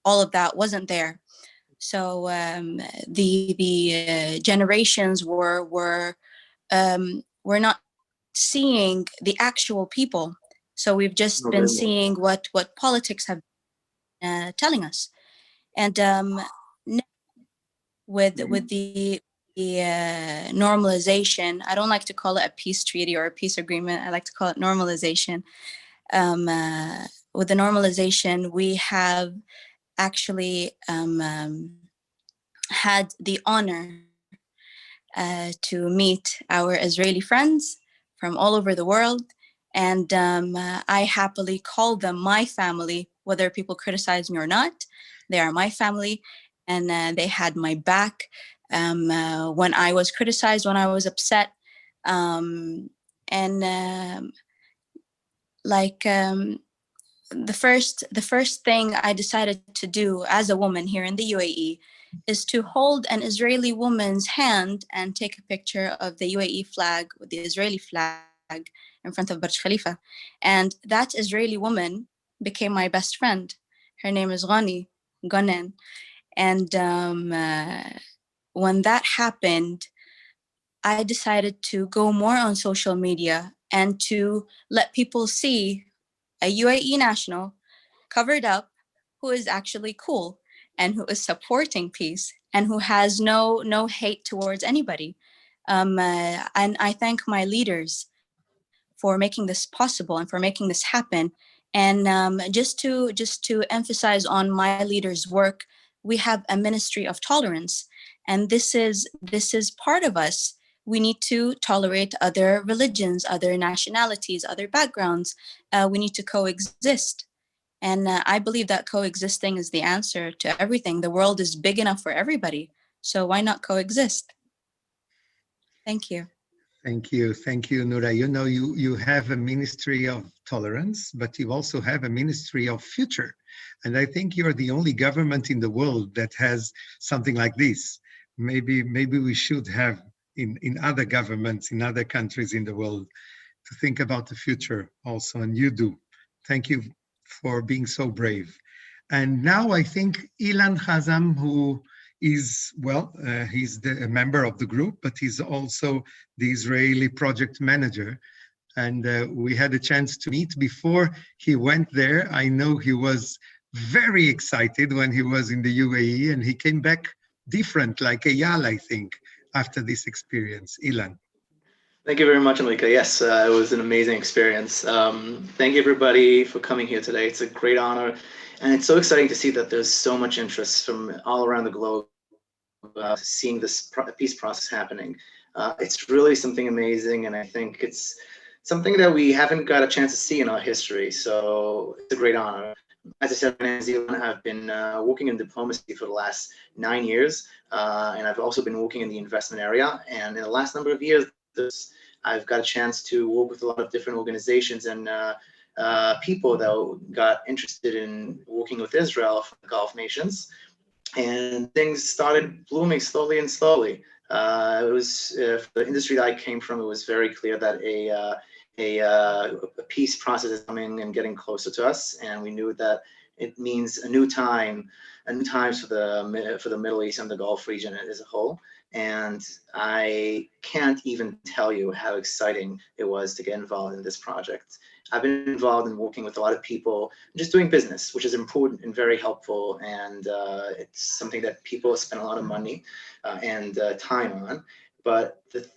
all of that wasn't there. So the generations were not seeing the actual people. So we've just been seeing what politics have telling us. And with the normalization, I don't like to call it a peace treaty or a peace agreement. I like to call it normalization. With the normalization, we have actually had the honor to meet our Israeli friends from all over the world. And I happily call them my family, whether people criticize me or not. They are my family, and they had my back when I was criticized, when I was upset. The first thing I decided to do as a woman here in the UAE is to hold an Israeli woman's hand and take a picture of the UAE flag with the Israeli flag in front of Burj Khalifa. And that Israeli woman became my best friend. Her name is Ghanen. And when that happened, I decided to go more on social media and to let people see a UAE national covered up who is actually cool and who is supporting peace and who has no hate towards anybody. And I thank my leaders for making this possible and for making this happen. And just to emphasize on my leaders' work, we have a ministry of tolerance, and this is part of us. We need to tolerate other religions, other nationalities, other backgrounds. We need to coexist. And I believe that coexisting is the answer to everything. The world is big enough for everybody. So why not coexist? Thank you. Thank you. Thank you, Nura. You know, you have a ministry of tolerance, but you also have a ministry of future. And I think you're the only government in the world that has something like this. Maybe we should have in other governments, in other countries in the world, to think about the future also, and you do. Thank you for being so brave. And now I think Ilan Ajzen, who is, he's a member of the group, but he's also the Israeli project manager. And we had a chance to meet before he went there. I know he was very excited when he was in the UAE, and he came back different, like Eyal, I think, after this experience. Ilan. Thank you very much, Malika. Yes, it was an amazing experience. Thank you, everybody, for coming here today. It's a great honor. And it's so exciting to see that there's so much interest from all around the globe seeing this peace process happening. It's really something amazing, and I think it's something that we haven't got a chance to see in our history. So it's a great honor. As I said, my name is Ilan. I've been working in diplomacy for the last 9 years, and I've also been working in the investment area. And in the last number of years, I've got a chance to work with a lot of different organizations and people that got interested in working with Israel from the Gulf nations. And things started blooming slowly and slowly. It was for the industry that I came from, it was very clear that a peace process is coming and getting closer to us, and we knew that it means a new times for the Middle East and the Gulf region as a whole. And I can't even tell you how exciting it was to get involved in this project. I've been involved in working with a lot of people, just doing business, which is important and very helpful. And it's something that people spend a lot of money and time on. But the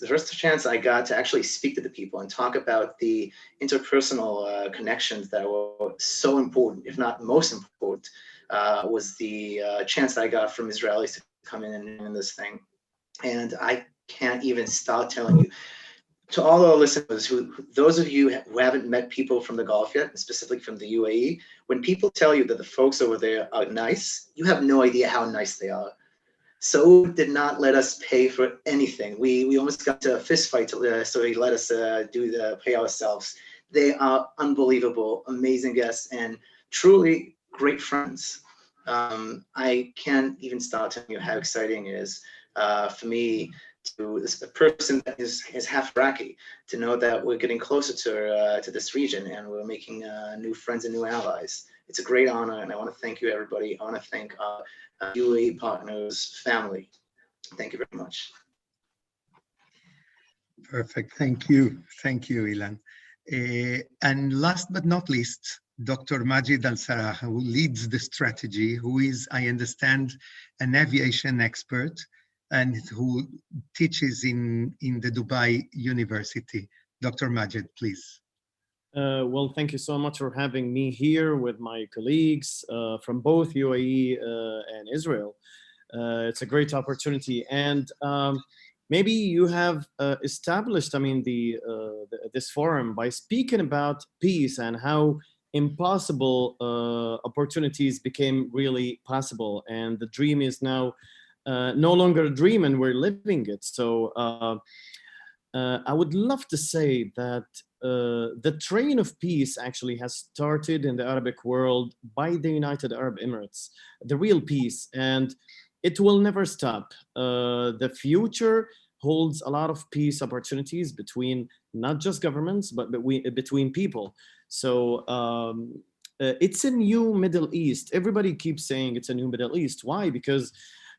first chance I got to actually speak to the people and talk about the interpersonal connections that were so important, if not most important, was the chance that I got from Israelis to come in and do this thing. And I can't even start telling you, to all our listeners, those of you who haven't met people from the Gulf yet, specifically from the UAE, when people tell you that the folks over there are nice, you have no idea how nice they are. So did not let us pay for anything. We almost got to a fist fight, so he let us pay ourselves. They are unbelievable, amazing guests, and truly great friends. I can't even start telling you how exciting it is for me, to a person that is half Iraqi, to know that we're getting closer to this region and we're making new friends and new allies. It's a great honor, and I want to thank you, everybody. I want to thank UAE Partners family. Thank you very much. Perfect. Thank you. Thank you, Ilan. And last but not least, Dr. Majid Al-Sarah, who leads the strategy, who is, I understand, an aviation expert and who teaches in the Dubai University. Dr. Majid, please. Well, thank you so much for having me here with my colleagues from both UAE and Israel. It's a great opportunity, and maybe you have established, I mean, this forum by speaking about peace and how impossible opportunities became really possible, and the dream is now no longer a dream, and we're living it. So I would love to say that the train of peace actually has started in the Arabic world by the United Arab Emirates, the real peace, and it will never stop. The future holds a lot of peace opportunities between not just governments, but between people. So it's a new Middle East. Everybody keeps saying it's a new Middle East. Why? Because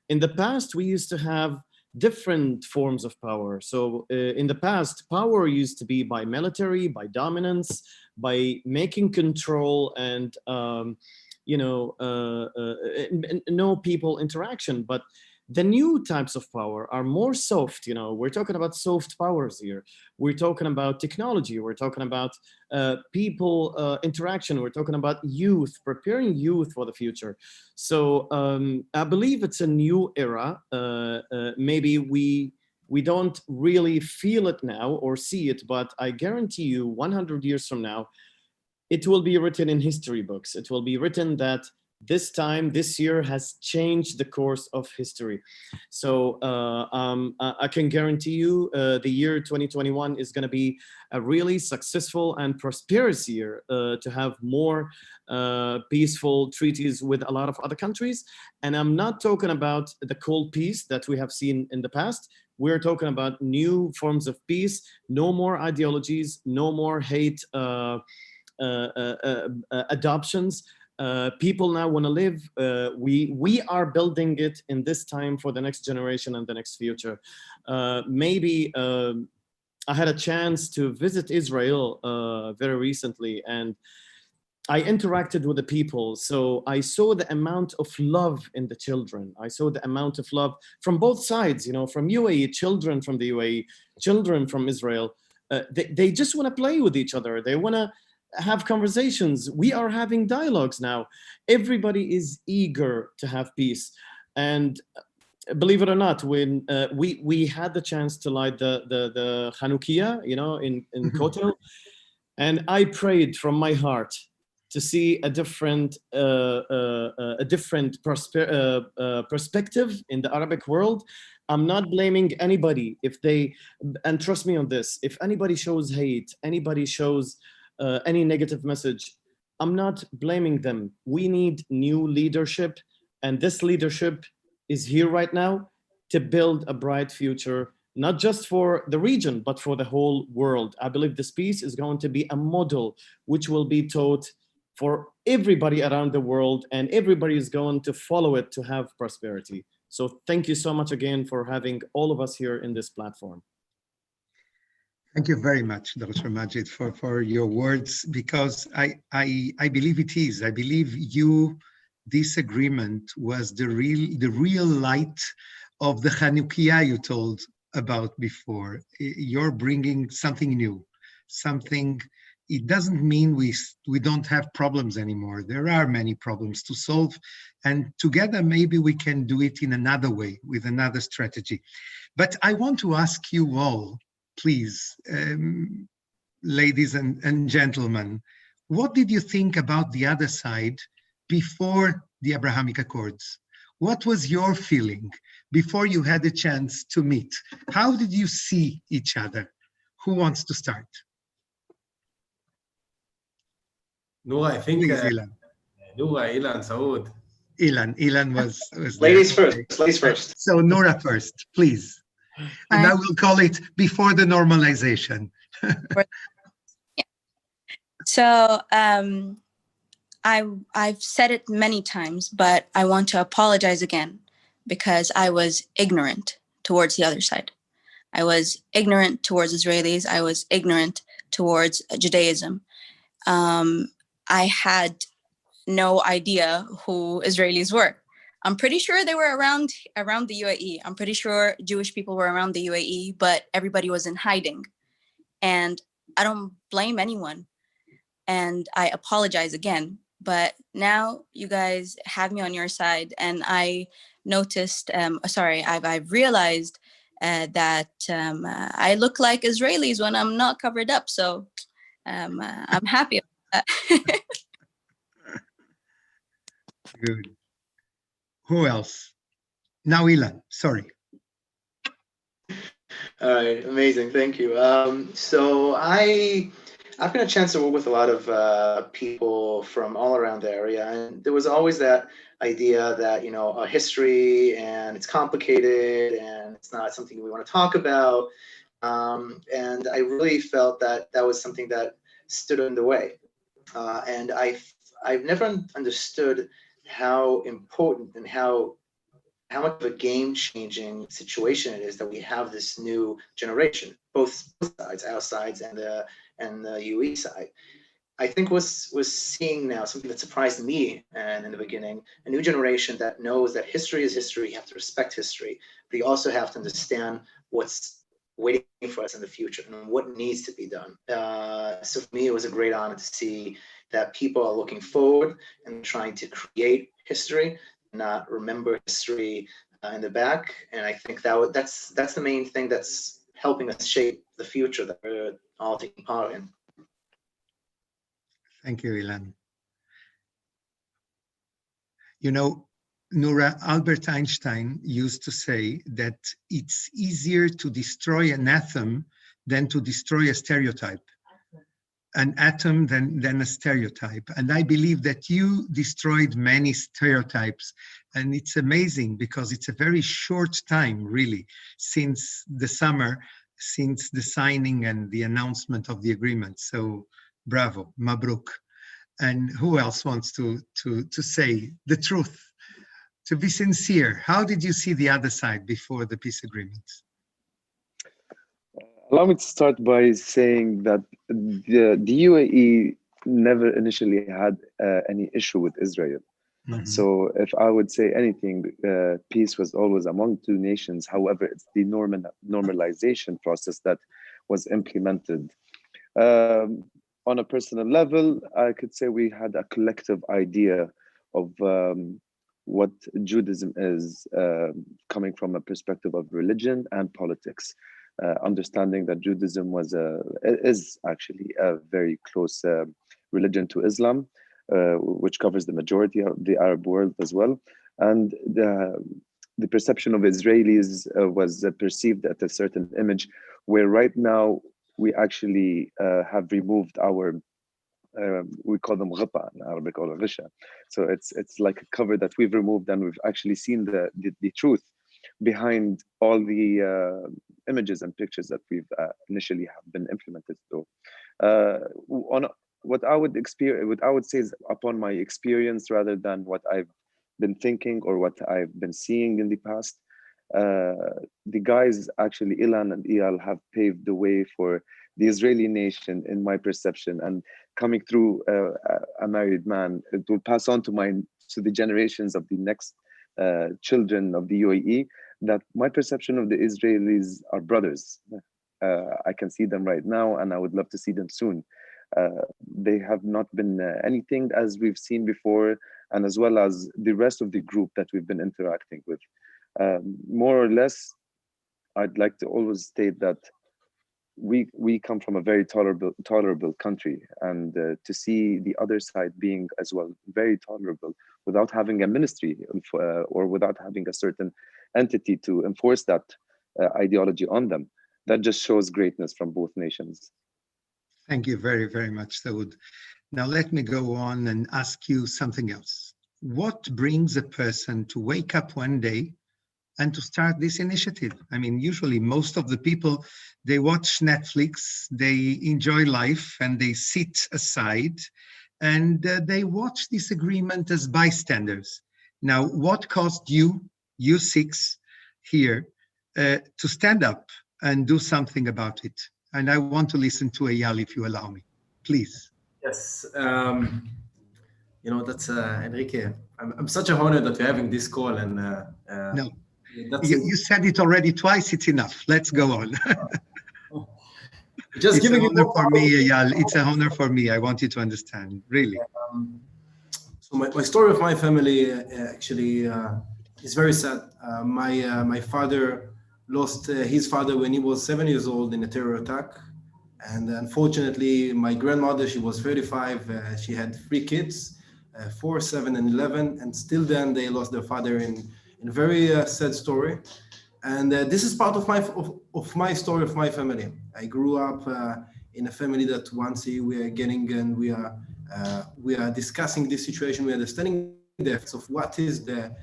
in the past, we used to have different forms of power. So in the past, power used to be by military, by dominance, by making control and no people interaction. But the new types of power are more soft. We're talking about soft powers here. We're talking about technology. We're talking about people interaction. We're talking about youth, preparing youth for the future. So I believe it's a new era. Maybe we don't really feel it now or see it, but I guarantee you 100 years from now, it will be written in history books. It will be written that this year has changed the course of history. So I can guarantee you the year 2021 is going to be a really successful and prosperous year to have more peaceful treaties with a lot of other countries. And I'm not talking about the cold peace that we have seen in the past. We're talking about new forms of peace, no more ideologies, no more hate adoptions. People now want to live. We are building it in this time for the next generation and the next future. Maybe I had a chance to visit Israel very recently, and I interacted with the people. So I saw the amount of love in the children. I saw the amount of love from both sides, from UAE, children from the UAE, children from Israel. They just want to play with each other. They want to have conversations. We are having dialogues now. Everybody is eager to have peace. And believe it or not, when we had the chance to light the Chanukiah, in Kotel, and I prayed from my heart to see a different perspective in the Arabic world. I'm not blaming anybody and trust me on this, if anybody shows hate, anybody shows any negative message, I'm not blaming them. We need new leadership, and this leadership is here right now to build a bright future, not just for the region, but for the whole world. I believe this peace is going to be a model which will be taught for everybody around the world, and everybody is going to follow it to have prosperity. So thank you so much again for having all of us here in this platform. Thank you very much, Dr. Majid, for your words, because I believe it is. I believe this agreement was the real light of the Chanukiah you told about before. You're bringing something new, something. It doesn't mean we don't have problems anymore. There are many problems to solve, and together maybe we can do it in another way, with another strategy. But I want to ask you all, please, ladies and gentlemen, what did you think about the other side before the Abrahamic Accords? What was your feeling before you had a chance to meet? How did you see each other? Who wants to start? Noura, I think Please, Ilan. Noura, Ilan, Saud. Ilan was Ladies there. first. Ladies first. So Noura first, please. And I will call it before the normalization. So I've said it many times, but I want to apologize again because I was ignorant towards the other side. I was ignorant towards Israelis. I was ignorant towards Judaism. I had no idea who Israelis were. I'm pretty sure they were around the UAE. I'm pretty sure Jewish people were around the UAE, but everybody was in hiding. And I don't blame anyone. And I apologize again. But now you guys have me on your side, and I noticed, I've realized that I look like Israelis when I'm not covered up. So I'm happy about that. Good. Who else? Now, Ilan, sorry. All right, amazing, thank you. So I've got a chance to work with a lot of people from all around the area, and there was always that idea that, you know, a history and it's complicated and it's not something we want to talk about. And I really felt that that was something that stood in the way. And I've never understood how important and how much of a game-changing situation it is that we have this new generation, both sides, our sides and the UE side. I think was seeing now something that surprised me, and in the beginning, a new generation that knows that history is history. You have to respect history, but you also have to understand what's waiting for us in the future and what needs to be done. So for me, it was a great honor to see that people are looking forward and trying to create history, not remember history in the back. And I think that's the main thing that's helping us shape the future that we're all taking part in. Thank you, Ilan. You know, Nura, Albert Einstein used to say that it's easier to destroy an atom than to destroy a stereotype. An atom than a stereotype. And I believe that you destroyed many stereotypes. And it's amazing because it's a very short time, really, since the summer, since the signing and the announcement of the agreement. So bravo, mabruk. And who else wants to say the truth, to be sincere? How did you see the other side before the peace agreement? Allow me to start by saying that the UAE never initially had any issue with Israel. Mm-hmm. So if I would say anything, peace was always among two nations. However, it's the normalization process that was implemented. On a personal level, I could say we had a collective idea of what Judaism is, coming from a perspective of religion and politics. Understanding that Judaism is actually a very close religion to Islam, which covers the majority of the Arab world as well. And the perception of Israelis was perceived at a certain image, where right now we actually have removed our, we call them ghata in Arabic, or ghisha. So it's like a cover that we've removed, and we've actually seen the truth behind all the images and pictures that we've initially have been implemented. So on what I would say is upon my experience rather than what I've been thinking or what I've been seeing in the past, the guys, actually Ilan and Eyal, have paved the way for the Israeli nation in my perception. And coming through a married man, it will pass on to the generations of the next children of the UAE, that my perception of the Israelis are brothers. I can see them right now, and I would love to see them soon. They have not been anything as we've seen before, and as well as the rest of the group that we've been interacting with. More or less, I'd like to always state that we come from a very tolerable country, and to see the other side being as well very tolerable without having a ministry or without having a certain entity to enforce that ideology on them, that just shows greatness from both nations. Thank you very, very much, Saud. Now let me go on and ask you something else. What brings a person to wake up one day and to start this initiative? I mean, usually most of the people, they watch Netflix, they enjoy life, and they sit aside and they watch this agreement as bystanders. Now, what caused you six here, to stand up and do something about it? And I want to listen to Eyal, if you allow me, please. Yes, that's Enrique. I'm such a honor that we're having this call, and No, that's you said it already twice. It's enough. Let's go on. just It's giving an honor you for me, Eyal. It's an honor for me. I want you to understand, really. So my story of my family actually is very sad. My father lost his father when he was 7 years old in a terror attack. And unfortunately, my grandmother, she was 35. She had 3 kids, 4, 7, and 11. And still then they lost their father in a very sad story. And this is part of my story of my family. I grew up in a family that once we are getting and we are discussing this situation. We are understanding the effects of what is the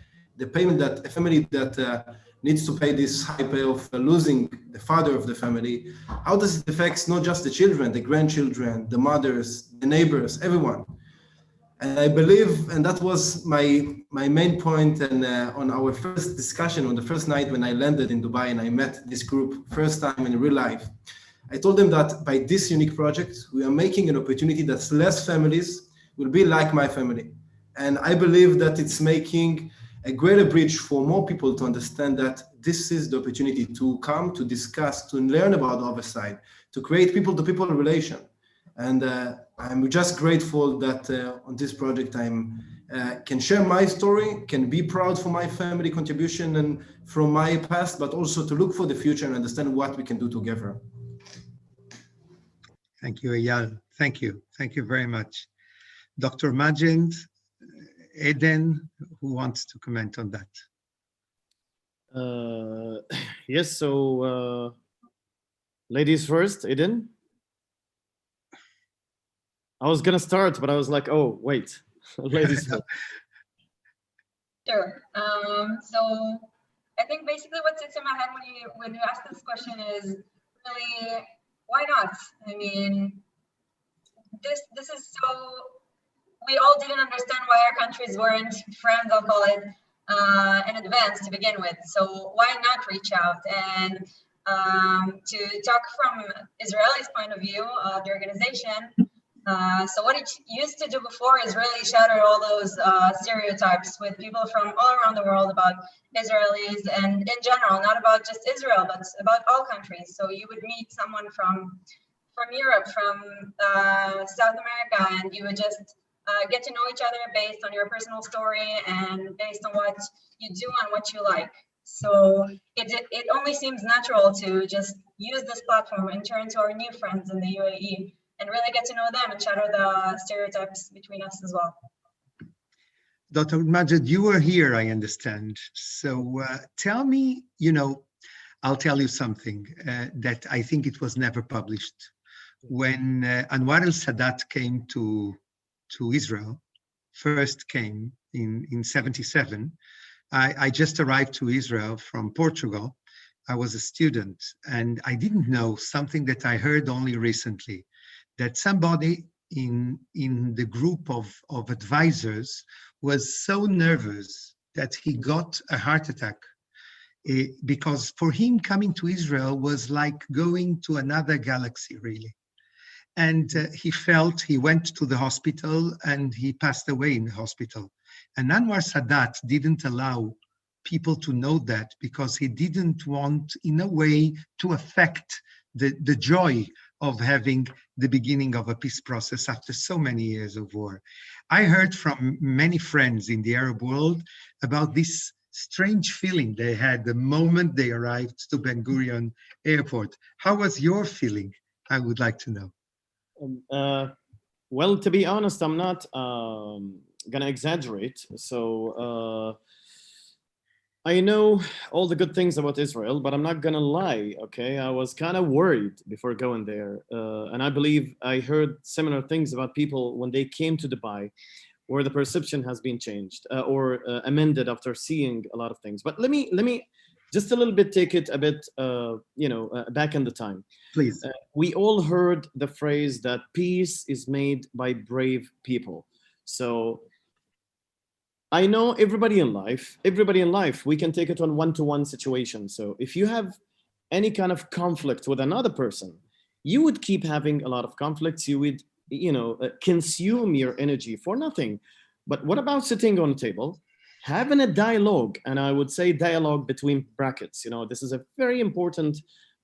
payment that a family that needs to pay this high pay of losing the father of the family. How does it affect not just the children, the grandchildren, the mothers, the neighbors, everyone? And I believe, and that was my main point, and on our first discussion, on the first night when I landed in Dubai and I met this group first time in real life, I told them that by this unique project, we are making an opportunity that less families will be like my family. And I believe that it's making a greater bridge for more people to understand that this is the opportunity to come, to discuss, to learn about the other side, to create people-to-people relation. And I'm just grateful that on this project I can share my story, can be proud for my family contribution and from my past, but also to look for the future and understand what we can do together. Thank you, Eyal. Thank you. Thank you very much. Dr. Majid, Eden, who wants to comment on that? Yes, so ladies first, Eden. I was gonna start, but I was like, oh, wait, ladies first. Sure. So I think basically what sits in my head when you ask this question is really, why not? I mean, this is so, we all didn't understand why our countries weren't friends, I'll call it, in advance to begin with. So why not reach out? And to talk from Israeli's point of view, the organization, so what it used to do before is really shatter all those stereotypes with people from all around the world about Israelis and in general, not about just Israel, but about all countries. So you would meet someone from Europe, from South America, and you would just get to know each other based on your personal story and based on what you do and what you like. So it only seems natural to just use this platform and turn to our new friends in the UAE and really get to know them and shatter the stereotypes between us as well. Dr. Majid, you were here, I understand. So tell me, I'll tell you something that I think it was never published. When Anwar al-Sadat came to Israel, first came in 77, I just arrived to Israel from Portugal. I was a student, and I didn't know something that I heard only recently, that somebody in the group of advisors was so nervous that he got a heart attack. Because for him, coming to Israel was like going to another galaxy, really. And he went to the hospital and he passed away in the hospital. And Anwar Sadat didn't allow people to know that because he didn't want, in a way, to affect the joy of having the beginning of a peace process after so many years of war. I heard from many friends in the Arab world about this strange feeling they had the moment they arrived to Ben Gurion Airport. How was your feeling? I would like to know. Well, to be honest, I'm not gonna exaggerate. So I know all the good things about Israel, but I'm not gonna lie, okay? I was kind of worried before going there. And I believe I heard similar things about people when they came to Dubai, where the perception has been changed or amended after seeing a lot of things. But let me just a little bit, take it a bit, back in the time. Please. We all heard the phrase that peace is made by brave people. So I know everybody in life, we can take it on one-to-one situation. So if you have any kind of conflict with another person, you would keep having a lot of conflicts. You would, consume your energy for nothing. But what about sitting on a table, having a dialogue? And I would say dialogue between brackets. This is a very important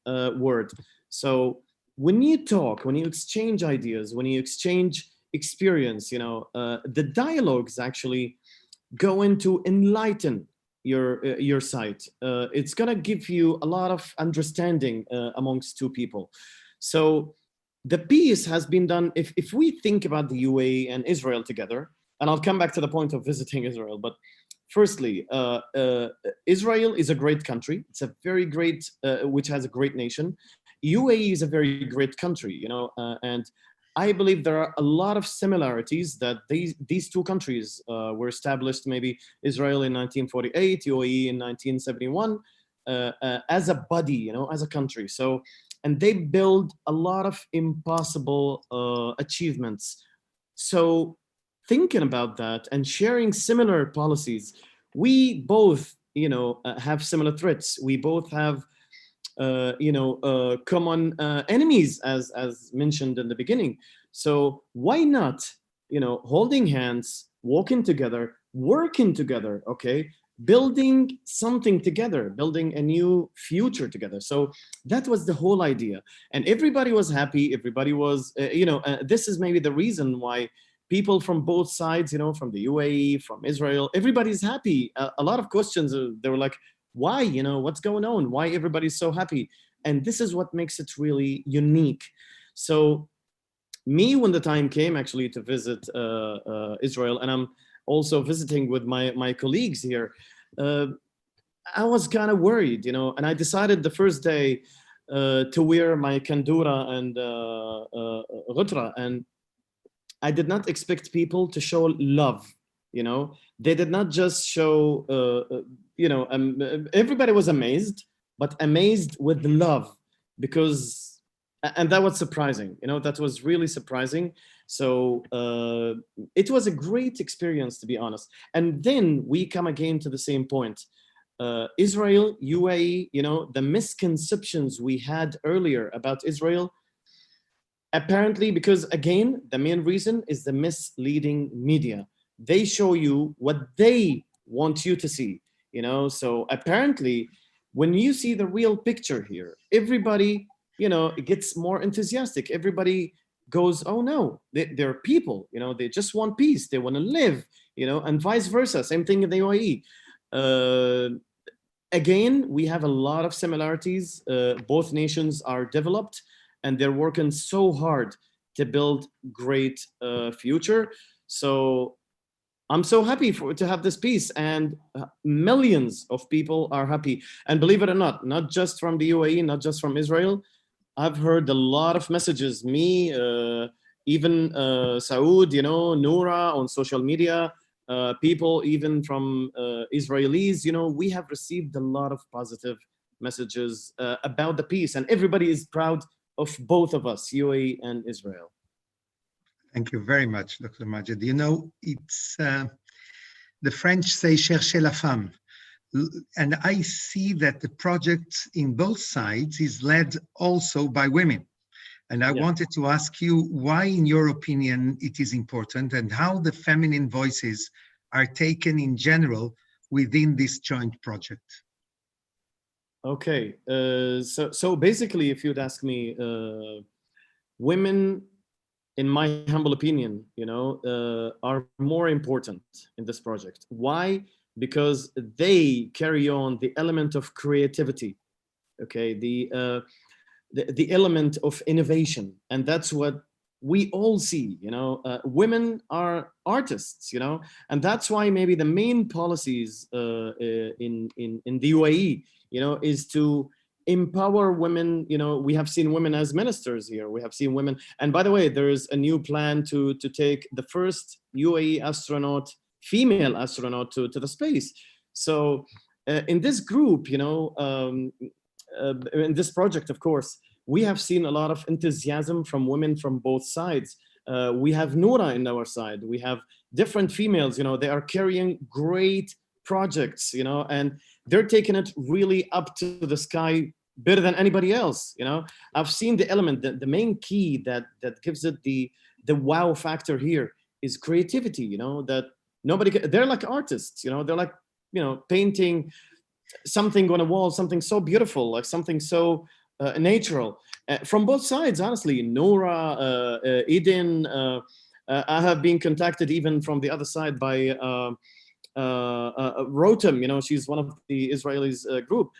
word. So when you talk, when you exchange ideas, when you exchange experience, the dialogues actually going to enlighten your side. It's gonna give you a lot of understanding amongst two people. So the peace has been done. If we think about the UAE and Israel together, and I'll come back to the point of visiting Israel, but firstly, Israel is a great country. It's a very great, which has a great nation. UAE is a very great country, and I believe there are a lot of similarities that these two countries were established, maybe Israel in 1948, UAE in 1971, as a body, as a country. So, and they build a lot of impossible achievements. So thinking about that and sharing similar policies, we both, have similar threats. We both have common enemies, as mentioned in the beginning. So why not, holding hands, walking together, working together, okay, building something together, building a new future together. So that was the whole idea, and everybody was happy. Everybody was, this is maybe the reason why people from both sides, from the UAE, from Israel, everybody's happy. A lot of questions, they were like, why, what's going on? Why everybody's so happy? And this is what makes it really unique. So me, when the time came actually to visit Israel, and I'm also visiting with my colleagues here, I was kind of worried, and I decided the first day to wear my kandura and ghutra, and I did not expect people to show love. They did not just show, everybody was amazed, but amazed with love, because, and that was surprising, that was really surprising. So it was a great experience, to be honest. And then we come again to the same point. Israel, UAE, the misconceptions we had earlier about Israel, apparently, because again, the main reason is the misleading media. They show you what they want you to see, so apparently when you see the real picture here, everybody, it gets more enthusiastic. Everybody goes, oh no, they're people, they just want peace, they want to live, and vice versa. Same thing in the UAE. Again, we have a lot of similarities. Both nations are developed, and they're working so hard to build great future. So I'm so happy to have this peace, and millions of people are happy. And believe it or not just from the UAE, not just from Israel. I've heard a lot of messages, me, even Saud, Noura on social media, people even from Israelis, we have received a lot of positive messages about the peace, and everybody is proud of both of us, UAE and Israel. Thank you very much, Dr. Majed. It's the French say chercher la femme. And I see that the project in both sides is led also by women. And I wanted to ask you why, in your opinion, it is important, and how the feminine voices are taken in general within this joint project. Okay, so basically, if you'd ask me, women, in my humble opinion, are more important in this project. Why? Because they carry on the element of creativity, okay, the element of innovation, and that's what we all see. Women are artists, and that's why maybe the main policies in the UAE, is to empower women. We have seen women as ministers here. We have seen women, and by the way, there is a new plan to take the first UAE astronaut, female astronaut, to the space. So in this group, in this project, of course, we have seen a lot of enthusiasm from women from both sides. We have Noura in our side. We have different females, they are carrying great projects, and they're taking it really up to the sky better than anybody else. I've seen the element, the main key that gives it the wow factor here is creativity, that they're like artists, they're like, painting something on a wall, something so beautiful, like something so natural, from both sides, honestly. Noura, Eden, I have been contacted even from the other side by Rotem, she's one of the Israelis group,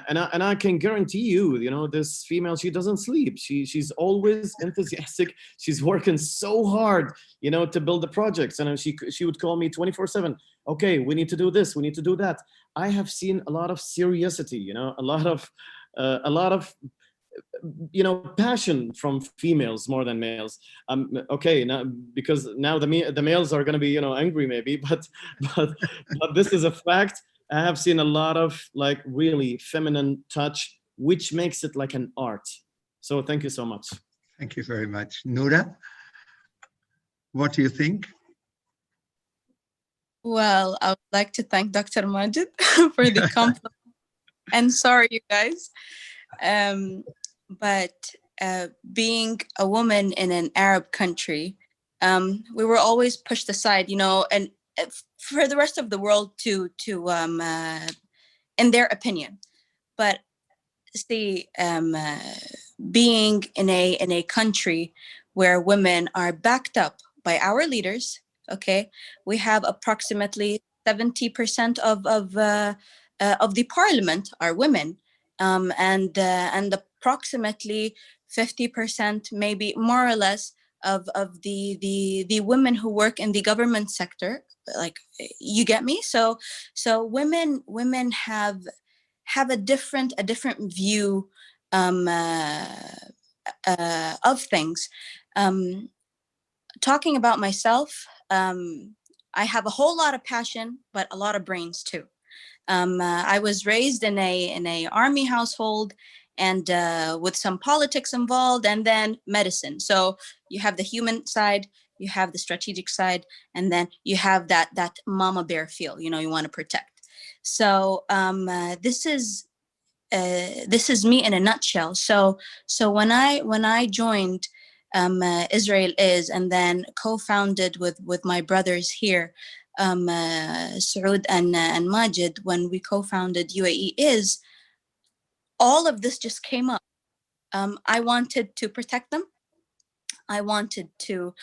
and I can guarantee you, this female, she doesn't sleep. She's always enthusiastic. She's working so hard, to build the projects, and she would call me 24/7. Okay, we need to do this, we need to do that. I have seen a lot of seriousity, a lot of passion from females more than males. Okay, now because now the males are going to be angry maybe, but this is a fact. I have seen a lot of like really feminine touch, which makes it like an art. So thank you so much. Thank you very much. Noura, what do you think? Well, I would like to thank Dr. Majid for the compliment. And sorry, you guys. But being a woman in an Arab country, we were always pushed aside, and for the rest of the world to in their opinion. But see, being in a country where women are backed up by our leaders, okay, we have approximately 70% of the parliament are women, and approximately 50%, maybe more or less, of the women who work in the government sector. Like, you get me? So women have a different view of things. Talking about myself, I have a whole lot of passion, but a lot of brains too. I was raised in a army household, and with some politics involved, and then medicine. So you have the human side, you have the strategic side, and then you have that mama bear feel, you want to protect. So this is me in a nutshell. So when I joined Israel Is, and then co-founded with my brothers here, Saud and Majid, when we co-founded UAE Is, all of this just came up. I wanted to protect them. I wanted to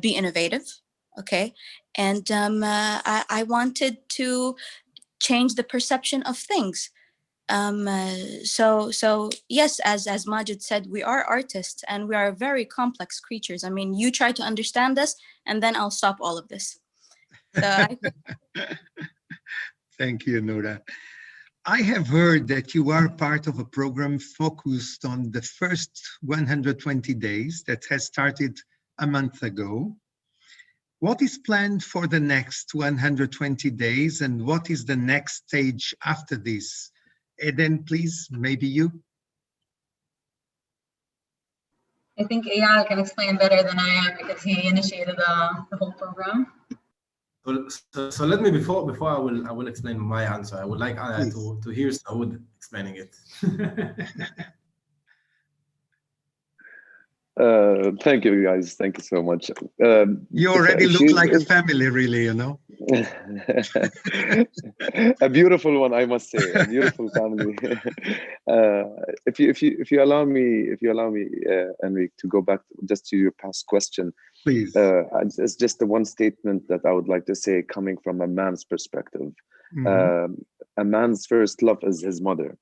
be innovative, okay? And I wanted to change the perception of things. So yes, as Majid said, we are artists, and we are very complex creatures. I mean, you try to understand us, and then I'll stop all of this. So I think... Thank you, Noura. I have heard that you are part of a program focused on the first 120 days that has started a month ago. What is planned for the next 120 days, and what is the next stage after this? Eden, please, maybe you. I think Eyal can explain better than I am, because he initiated the whole program. So let me, before I will explain my answer, I would like to hear Saud explaining it. Thank you, guys. Thank you so much. You already look like a family, really, A beautiful one, I must say, a beautiful family. If you allow me, Enrique, to go back just to your past question, please. It's just the one statement that I would like to say, coming from a man's perspective. Mm-hmm. A man's first love is his mother.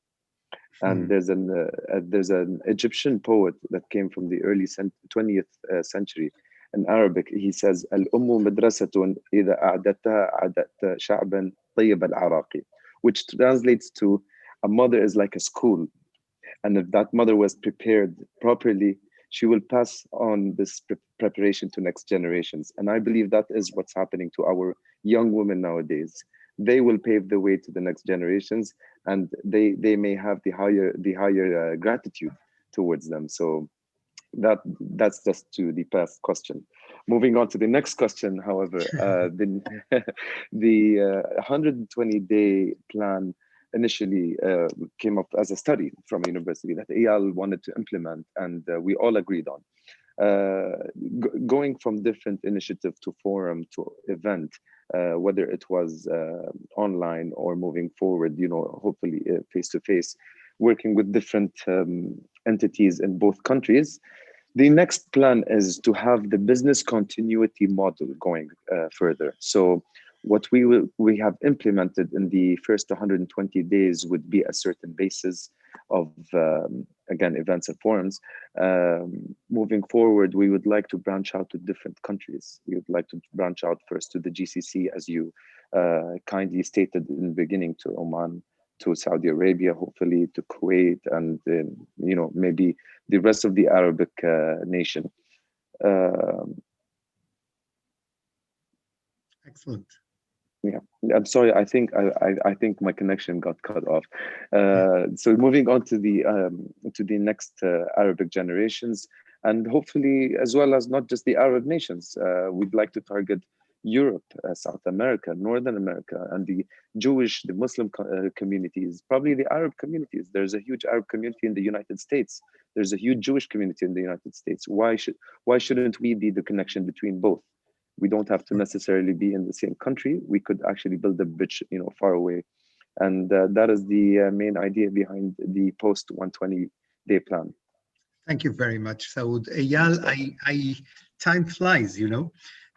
And there's an Egyptian poet that came from the early 20th century in Arabic. He says, "Al-ummu madrasatun idha a'dadtaha a'dadta sha'ban tayyib al-araqi," which translates to, a mother is like a school, and if that mother was prepared properly, she will pass on this preparation to next generations. And I believe that is what's happening to our young women nowadays. they will pave the way to the next generations, and they may have the higher gratitude towards them. So that's just to the past question. Moving on to the next question, however, the 120-day plan initially came up as a study from a university that Eyal wanted to implement, and we all agreed on. Going from different initiative to forum to event, whether it was online or moving forward, hopefully face-to-face, working with different entities in both countries. The next plan is to have the business continuity model going further. So what we have implemented in the first 120 days would be a certain basis of, again, events and forums. Moving forward, we would like to branch out to different countries. We would like to branch out first to the GCC, as you kindly stated in the beginning, to Oman, to Saudi Arabia, hopefully to Kuwait, and maybe the rest of the Arabic nation. Excellent. Yeah, I'm sorry. I think my connection got cut off. So moving on to the next Arabic generations, and hopefully as well as not just the Arab nations. We'd like to target Europe, South America, Northern America, and the Jewish, the Muslim communities, probably the Arab communities. There's a huge Arab community in the United States. There's a huge Jewish community in the United States. Why shouldn't we be the connection between both? We don't have to necessarily be in the same country. We could actually build a bridge, far away. And that is the main idea behind the post 120-day plan. Thank you very much, Saud. Eyal, time flies,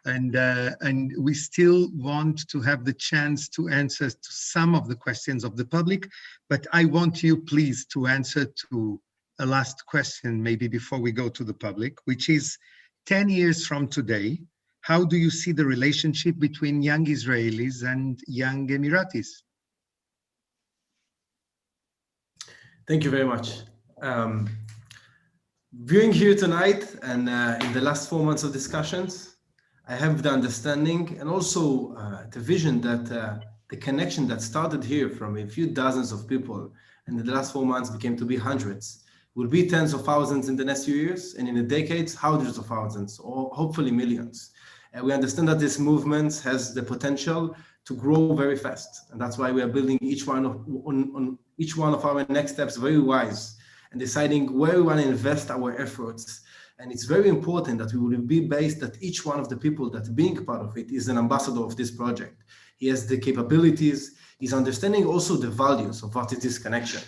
and we still want to have the chance to answer to some of the questions of the public, but I want you, please, to answer to a last question, maybe before we go to the public, which is 10 years from today, how do you see the relationship between young Israelis and young Emiratis? Thank you very much. Viewing here tonight and in the last 4 months of discussions, I have the understanding and also the vision that the connection that started here from a few dozens of people and in the last 4 months became to be hundreds, will be tens of thousands in the next few years, and in the decades, hundreds of thousands, or hopefully millions. And we understand that this movement has the potential to grow very fast. And that's why we are building each one of our next steps very wise and deciding where we want to invest our efforts. And it's very important that we will be based that each one of the people that being part of it is an ambassador of this project. He has the capabilities, he's understanding also the values of what is this connection.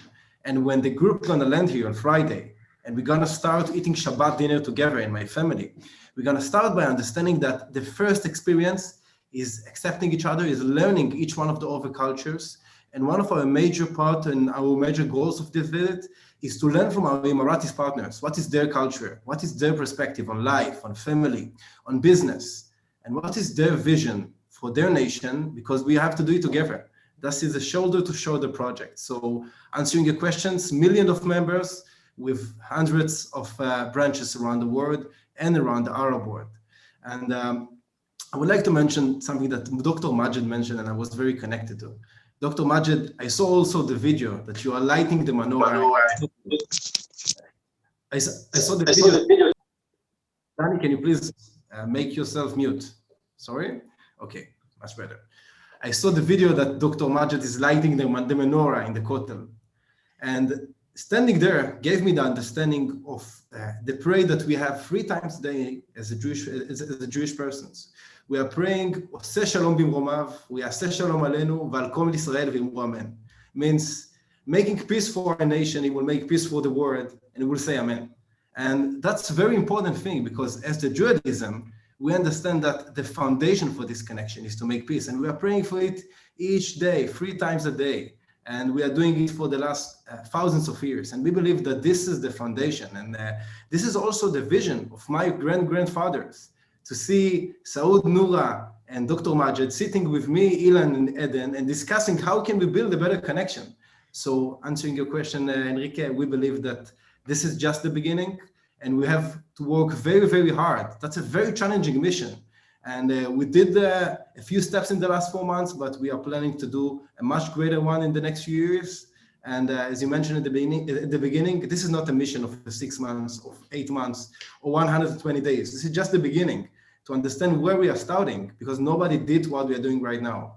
And when the group is gonna land here on Friday, and we're gonna start eating Shabbat dinner together in my family, we're gonna start by understanding that the first experience is accepting each other, is learning each one of the other cultures. And one of our major part and our major goals of this visit is to learn from our Emiratis partners. What is their culture? What is their perspective on life, on family, on business? And what is their vision for their nation? Because we have to do it together. This is a shoulder-to-shoulder project. So answering your questions, millions of members with hundreds of branches around the world and around the Arab world. And I would like to mention something that Dr. Majid mentioned and I was very connected to. Dr. Majid, I saw also the video that you are lighting the menorah. I saw the video. Danny, can you please make yourself mute? Sorry? Okay, much better. I saw the video that Dr. Majid is lighting the menorah in the Kotel. And standing there gave me the understanding of the prayer that we have 3 times a day as a Jewish persons. We are praying, Oseh Shalom Bimromav, we are Oseh Shalom Aleinu, V'al Kol Yisrael V'imru Amen. Means making peace for our nation, it will make peace for the world, and it will say Amen. And that's a very important thing because as the Judaism, we understand that the foundation for this connection is to make peace. And we are praying for it each day, 3 times a day. And we are doing it for the last thousands of years. And we believe that this is the foundation. And this is also the vision of my grandfathers. To see Saud, Nura, and Dr. Majid sitting with me, Ilan, and Eden, and discussing how can we build a better connection. So answering your question, Enrique, we believe that this is just the beginning, and we have to work very, very hard. That's a very challenging mission. And we did a few steps in the last 4 months, but we are planning to do a much greater one in the next few years. And as you mentioned at the beginning, this is not a mission of 6 months, of 8 months, or 120 days. This is just the beginning to understand where we are starting, because nobody did what we are doing right now.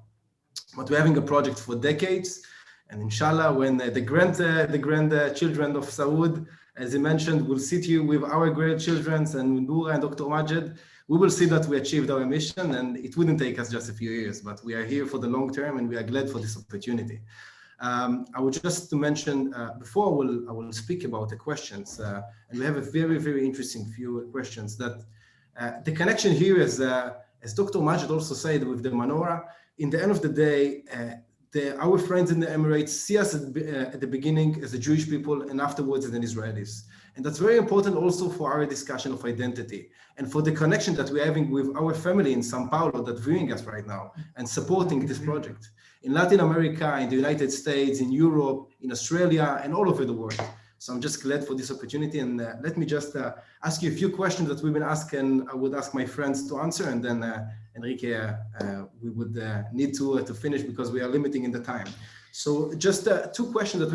But we're having a project for decades. And inshallah, when the grandchildren of Saud, as he mentioned, will sit here with our grandchildren and Noura and Dr. Majed, we will see that we achieved our mission, and it wouldn't take us just a few years, but we are here for the long term, and we are glad for this opportunity. I would just to mention, before I will speak about the questions, and we have a very, very interesting few questions, that the connection here is, as Dr. Majed also said with the menorah, in the end of the day, our friends in the Emirates see us at the beginning as a Jewish people and afterwards as an Israelis. And that's very important also for our discussion of identity and for the connection that we're having with our family in Sao Paulo that's viewing us right now and supporting this project. In Latin America, in the United States, in Europe, in Australia, and all over the world. So I'm just glad for this opportunity. And let me just ask you a few questions that we've been asked, and I would ask my friends to answer, and then Enrique, we would need to finish because we are limiting in the time. So just 2 questions that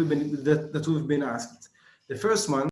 we've been asked. The first one,